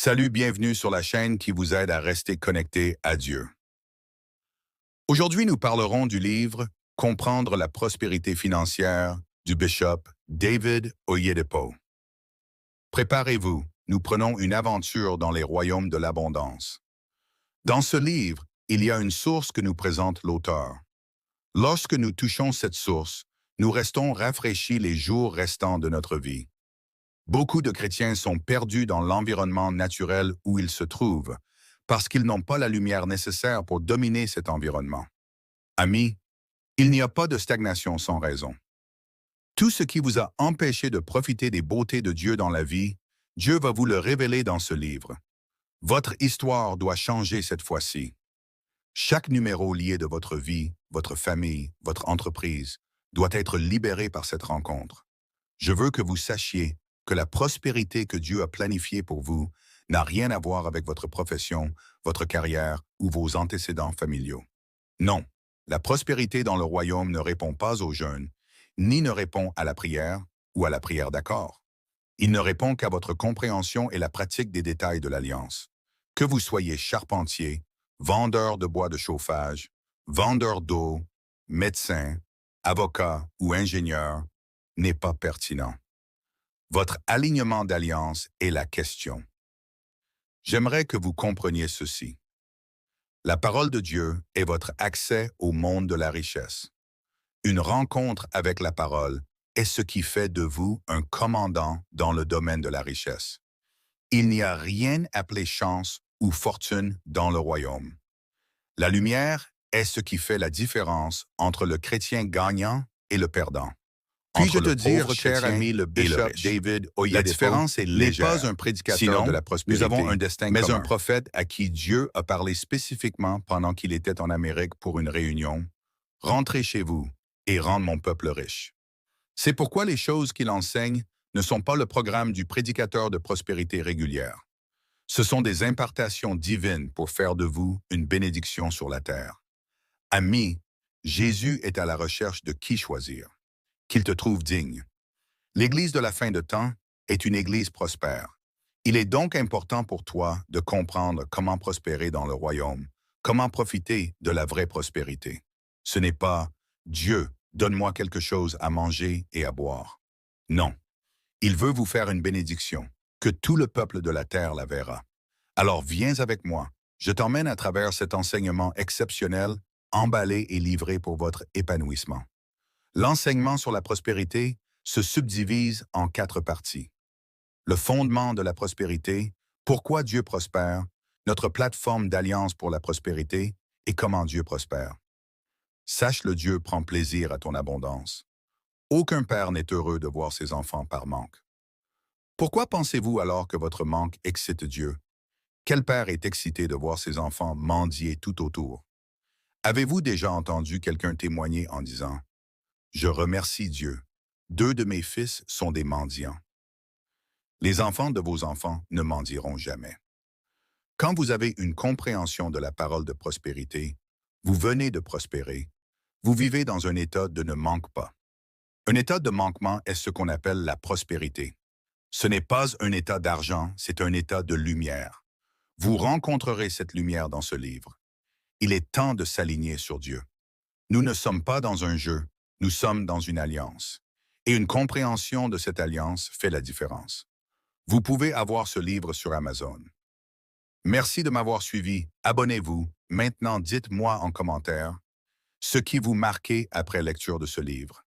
Salut, bienvenue sur la chaîne qui vous aide à rester connecté à Dieu. Aujourd'hui, nous parlerons du livre Comprendre la prospérité financière du bishop David Oyedepo. Préparez-vous, nous prenons une aventure dans les royaumes de l'abondance. Dans ce livre, il y a une source que nous présente l'auteur. Lorsque nous touchons cette source, nous restons rafraîchis les jours restants de notre vie. Beaucoup de chrétiens sont perdus dans l'environnement naturel où ils se trouvent, parce qu'ils n'ont pas la lumière nécessaire pour dominer cet environnement. Amis, il n'y a pas de stagnation sans raison. Tout ce qui vous a empêché de profiter des beautés de Dieu dans la vie, Dieu va vous le révéler dans ce livre. Votre histoire doit changer cette fois-ci. Chaque numéro lié de votre vie, votre famille, votre entreprise, doit être libéré par cette rencontre. Je veux que vous sachiez que la prospérité que Dieu a planifiée pour vous n'a rien à voir avec votre profession, votre carrière ou vos antécédents familiaux. Non, la prospérité dans le royaume ne répond pas au jeûne, ni ne répond à la prière ou à la prière d'accord. Il ne répond qu'à votre compréhension et la pratique des détails de l'Alliance. Que vous soyez charpentier, vendeur de bois de chauffage, vendeur d'eau, médecin, avocat ou ingénieur, n'est pas pertinent. Votre alignement d'alliance est la question. J'aimerais que vous compreniez ceci. La parole de Dieu est votre accès au monde de la richesse. Une rencontre avec la parole est ce qui fait de vous un commandant dans le domaine de la richesse. Il n'y a rien appelé chance ou fortune dans le royaume. La lumière est ce qui fait la différence entre le chrétien gagnant et le perdant. Puis-je te dire, cher ami, le bishop David Oyedepo, la différence est légère. N'est pas un prédicateur de la prospérité, nous avons un destin mais commun. Un prophète à qui Dieu a parlé spécifiquement pendant qu'il était en Amérique pour une réunion. Rentrez chez vous et rendre mon peuple riche. C'est pourquoi les choses qu'il enseigne ne sont pas le programme du prédicateur de prospérité régulière. Ce sont des impartations divines pour faire de vous une bénédiction sur la terre. Ami, Jésus est à la recherche de qui choisir. Qu'il te trouve digne. L'Église de la fin de temps est une Église prospère. Il est donc important pour toi de comprendre comment prospérer dans le royaume, comment profiter de la vraie prospérité. Ce n'est pas « Dieu, donne-moi quelque chose à manger et à boire ». Non, il veut vous faire une bénédiction, que tout le peuple de la terre la verra. Alors viens avec moi, je t'emmène à travers cet enseignement exceptionnel, emballé et livré pour votre épanouissement. L'enseignement sur la prospérité se subdivise en 4 parties. Le fondement de la prospérité, pourquoi Dieu prospère, notre plateforme d'alliance pour la prospérité et comment Dieu prospère. Sache le Dieu prend plaisir à ton abondance. Aucun père n'est heureux de voir ses enfants par manque. Pourquoi pensez-vous alors que votre manque excite Dieu? Quel père est excité de voir ses enfants mendier tout autour? Avez-vous déjà entendu quelqu'un témoigner en disant « Je remercie Dieu. 2 de mes fils sont des mendiants. » Les enfants de vos enfants ne mendieront jamais. Quand vous avez une compréhension de la parole de prospérité, vous venez de prospérer, vous vivez dans un état de ne manque pas. Un état de manquement est ce qu'on appelle la prospérité. Ce n'est pas un état d'argent, c'est un état de lumière. Vous rencontrerez cette lumière dans ce livre. Il est temps de s'aligner sur Dieu. Nous ne sommes pas dans un jeu, nous sommes dans une alliance. Et une compréhension de cette alliance fait la différence. Vous pouvez avoir ce livre sur Amazon. Merci de m'avoir suivi. Abonnez-vous. Maintenant, dites-moi en commentaire ce qui vous marquait après lecture de ce livre.